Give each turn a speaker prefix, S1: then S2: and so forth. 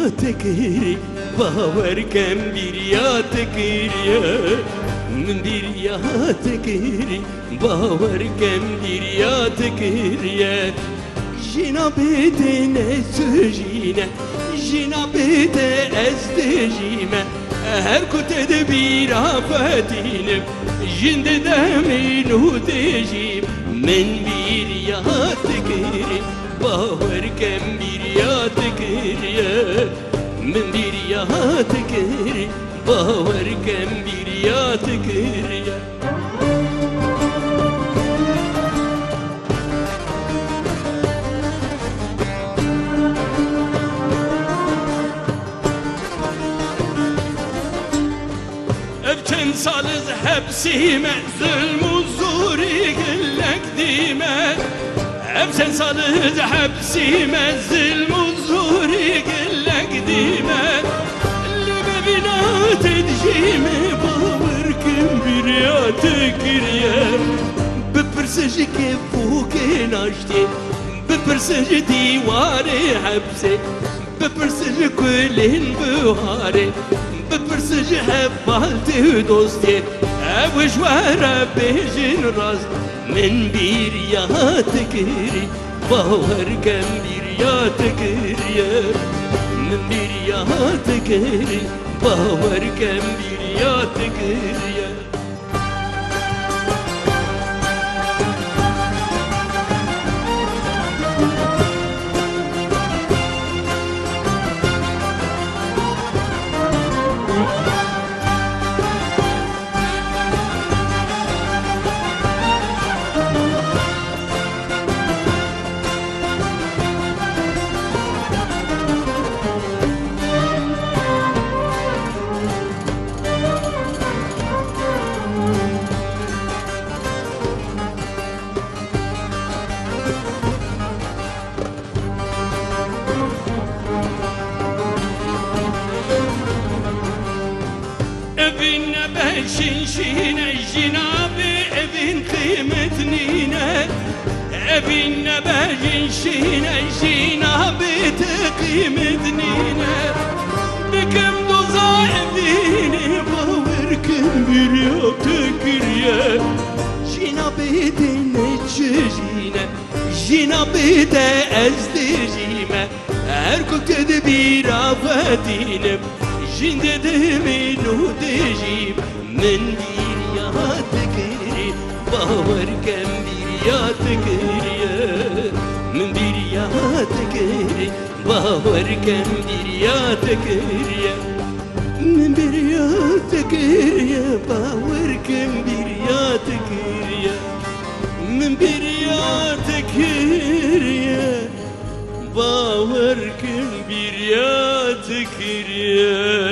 S1: تكري باور كم بريا تكري من بريا تكري باور كم بريا تكري جينا بيتنا سجينا جينا بيتنا استجيما هر كنت دبيرا فاتينم جند دمين وتجيب من بريا تكري باور كم بريا تكري من بريا تكري باور كم بريا تكري ابتن صالز حبسيمة ظلم وزوري قلك ديمة ابتن صالز حبسيمة ظلم وزوري قلك ديمة اللي ما بينا تدجيمة باور كم بريا تكريا ببرسج كيفوك ناشتي ببرسج ديواري حبسي ببرسج كلين بهاري ببرسج حبالتي دوستي ابو جوارة بيجن راس من بيريا تكري باور كم بيريا تكري من بيريا تكري باور كم بيريا تكري ابن بشنشين الجنابي ابن قيمة نينا ابن بشنشين الجنابي تقيمة نينا بكم ضزائبيني باور كم بريا تكريا جنابي تنججينا جنابي تأزدجيما هركو تدبيرا فاتينم جند دمين وتجيب من بريا تكري باور كم بريا تكري من بريا تكري باور كم بريا تكري من بريا تكري باور كم بريا تكري من بريا تكري باور كم بريا تكري